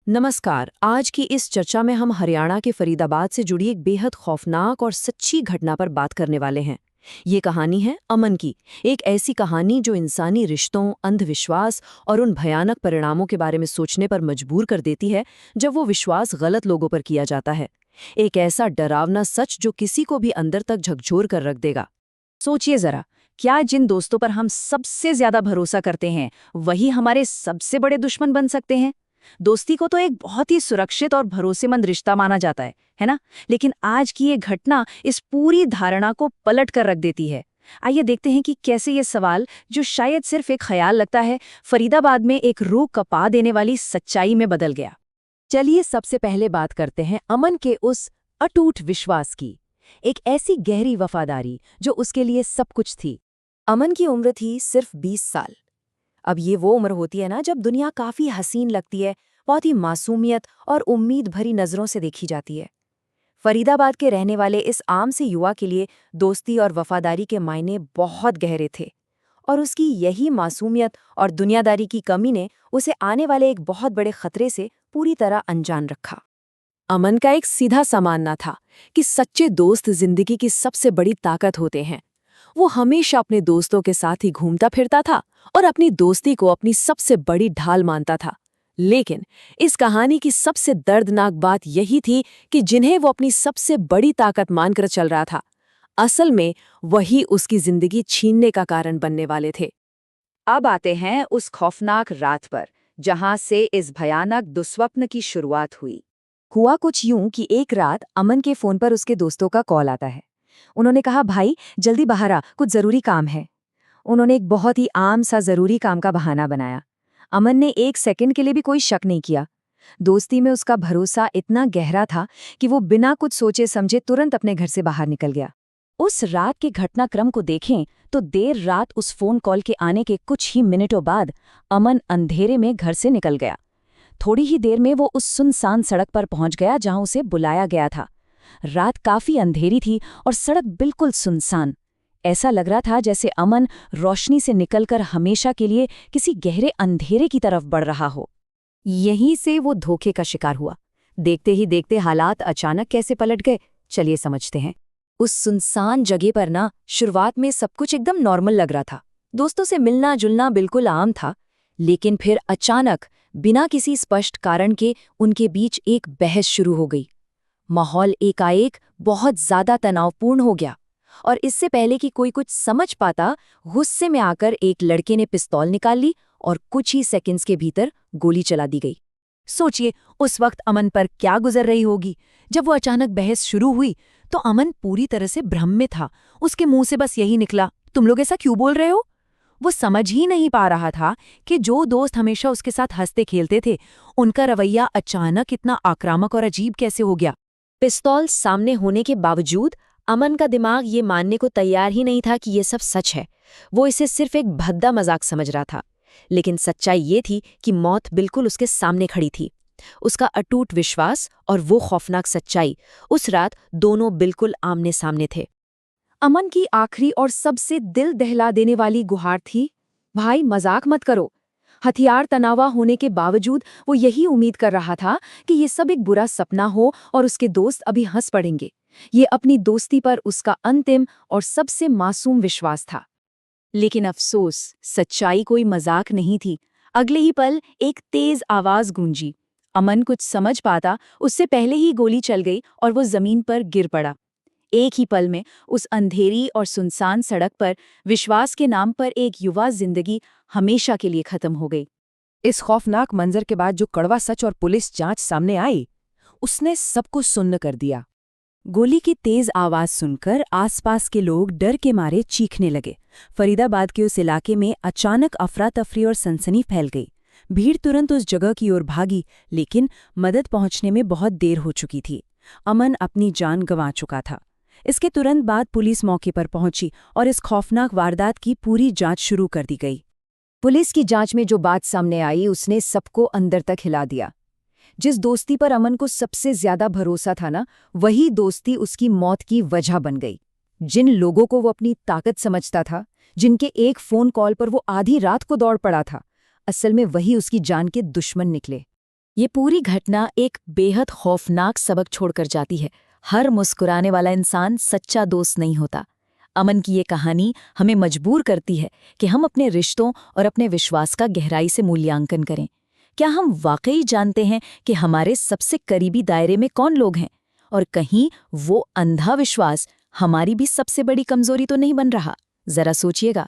नमस्कार। आज की इस चर्चा में हम हरियाणा के फरीदाबाद से जुड़ी एक बेहद खौफनाक और सच्ची घटना पर बात करने वाले हैं। ये कहानी है अमन की। एक ऐसी कहानी जो इंसानी रिश्तों, अंधविश्वास और उन भयानक परिणामों के बारे में सोचने पर मजबूर कर देती है जब वो विश्वास गलत लोगों पर किया जाता है। एक ऐसा डरावना सच जो किसी को भी अंदर तक झकझोर कर रख देगा। सोचिए जरा, क्या जिन दोस्तों पर हम सबसे ज्यादा भरोसा करते हैं वही हमारे सबसे बड़े दुश्मन बन सकते हैं। दोस्ती को तो एक बहुत ही सुरक्षित और भरोसेमंद रिश्ता माना जाता है ना। लेकिन आज की ये घटना इस पूरी धारणा को पलट कर रख देती है। आइए देखते हैं कि कैसे ये सवाल, जो शायद सिर्फ एक ख्याल लगता है, फरीदाबाद में एक रूह कपा देने वाली सच्चाई में बदल गया। चलिए सबसे पहले बात करते हैं अमन के उस अटूट विश्वास की, एक ऐसी गहरी वफादारी जो उसके लिए सब कुछ थी। अमन की उम्र थी सिर्फ 20 साल। अब ये वो उम्र होती है ना जब दुनिया काफी हसीन लगती है, बहुत ही मासूमियत और उम्मीद भरी नजरों से देखी जाती है। फरीदाबाद के रहने वाले इस आम से युवा के लिए दोस्ती और वफादारी के मायने बहुत गहरे थे, और उसकी यही मासूमियत और दुनियादारी की कमी ने उसे आने वाले एक बहुत बड़े खतरे से पूरी तरह अनजान रखा। अमन का एक सीधा सा मानना था कि सच्चे दोस्त जिंदगी की सबसे बड़ी ताकत होते हैं। वो हमेशा अपने दोस्तों के साथ ही घूमता फिरता था और अपनी दोस्ती को अपनी सबसे बड़ी ढाल मानता था। लेकिन इस कहानी की सबसे दर्दनाक बात यही थी कि जिन्हें वो अपनी सबसे बड़ी ताकत मानकर चल रहा था, असल में वही उसकी जिंदगी छीनने का कारण बनने वाले थे। अब आते हैं उस खौफनाक रात पर, जहां से इस भयानक दुस्वप्न की शुरुआत हुई। हुआ कुछ यूं कि एक रात अमन के फोन पर उसके दोस्तों का कॉल आता है। उन्होंने कहा, भाई जल्दी बाहर आ, कुछ जरूरी काम है। उन्होंने एक बहुत ही आम सा जरूरी काम का बहाना बनाया। अमन ने एक सेकंड के लिए भी कोई शक नहीं किया। दोस्ती में उसका भरोसा इतना गहरा था कि वो बिना कुछ सोचे समझे तुरंत अपने घर से बाहर निकल गया। उस रात के घटनाक्रम को देखें तो देर रात उस फोन कॉल के आने के कुछ ही मिनटों बाद अमन अंधेरे में घर से निकल गया। थोड़ी ही देर में वो उस सुनसान सड़क पर पहुंच गया जहां उसे बुलाया गया था। रात काफी अंधेरी थी और सड़क बिल्कुल सुनसान। ऐसा लग रहा था जैसे अमन रोशनी से निकलकर हमेशा के लिए किसी गहरे अंधेरे की तरफ बढ़ रहा हो। यहीं से वो धोखे का शिकार हुआ। देखते ही देखते हालात अचानक कैसे पलट गए, चलिए समझते हैं। उस सुनसान जगह पर ना, शुरुआत में सब कुछ एकदम नॉर्मल लग रहा था। दोस्तों से मिलना जुलना बिल्कुल आम था। लेकिन फिर अचानक, बिना किसी स्पष्ट कारण के, उनके बीच एक बहस शुरू हो गई। माहौल एकाएक बहुत ज्यादा तनावपूर्ण हो गया, और इससे पहले कि कोई कुछ समझ पाता, गुस्से में आकर एक लड़के ने पिस्तौल निकाल ली और कुछ ही सेकंड्स के भीतर गोली चला दी गई। सोचिए उस वक्त अमन पर क्या गुजर रही होगी। जब वो अचानक बहस शुरू हुई तो अमन पूरी तरह से भ्रम में था। उसके मुंह से बस यही निकला, तुम लोग ऐसा क्यों बोल रहे हो? वो समझ ही नहीं पा रहा था कि जो दोस्त हमेशा उसके साथ हंसते खेलते थे, उनका रवैया अचानक इतना आक्रामक और अजीब कैसे हो गया। पिस्तौल सामने होने के बावजूद अमन का दिमाग ये मानने को तैयार ही नहीं था कि ये सब सच है। वो इसे सिर्फ एक भद्दा मजाक समझ रहा था। लेकिन सच्चाई ये थी कि मौत बिल्कुल उसके सामने खड़ी थी। उसका अटूट विश्वास और वो खौफनाक सच्चाई, उस रात दोनों बिल्कुल आमने सामने थे। अमन की आखिरी और सबसे दिल दहला देने वाली गुहार थी, भाई मजाक मत करो। हथियार तनावा होने के बावजूद वो यही उम्मीद कर रहा था कि ये सब एक बुरा सपना हो और उसके दोस्त अभी हंस पड़ेंगे। ये अपनी दोस्ती पर उसका अंतिम और सबसे मासूम विश्वास था। लेकिन अफसोस, सच्चाई कोई मजाक नहीं थी। अगले ही पल एक तेज आवाज गूंजी। अमन कुछ समझ पाता उससे पहले ही गोली चल गई और वो जमीन पर गिर पड़ा। एक ही पल में उस अंधेरी और सुनसान सड़क पर विश्वास के नाम पर एक युवा जिंदगी हमेशा के लिए खत्म हो गई। इस खौफनाक मंजर के बाद जो कड़वा सच और पुलिस जांच सामने आई, उसने सबको सुन्न कर दिया। गोली की तेज आवाज सुनकर आसपास के लोग डर के मारे चीखने लगे। फरीदाबाद के उस इलाके में अचानक अफरा तफरी और सनसनी फैल गई। भीड़ तुरंत उस जगह की ओर भागी, लेकिन मदद पहुंचने में बहुत देर हो चुकी थी। अमन अपनी जान गंवा चुका था। इसके तुरंत बाद पुलिस मौके पर पहुंची और इस खौफनाक वारदात की पूरी जांच शुरू कर दी गई। पुलिस की जांच में जो बात सामने आई उसने सबको अंदर तक हिला दिया। जिस दोस्ती पर अमन को सबसे ज्यादा भरोसा था ना, वही दोस्ती उसकी मौत की वजह बन गई। जिन लोगों को वो अपनी ताकत समझता था, जिनके एक फोन कॉल पर वो आधी रात को दौड़ पड़ा था, असल में वही उसकी जान के दुश्मन निकले। ये पूरी घटना एक बेहद खौफनाक सबक छोड़कर जाती है। हर मुस्कुराने वाला इंसान सच्चा दोस्त नहीं होता। अमन की ये कहानी हमें मजबूर करती है कि हम अपने रिश्तों और अपने विश्वास का गहराई से मूल्यांकन करें। क्या हम वाकई जानते हैं कि हमारे सबसे करीबी दायरे में कौन लोग हैं? और कहीं वो अंधा विश्वास हमारी भी सबसे बड़ी कमजोरी तो नहीं बन रहा? जरा सोचिएगा।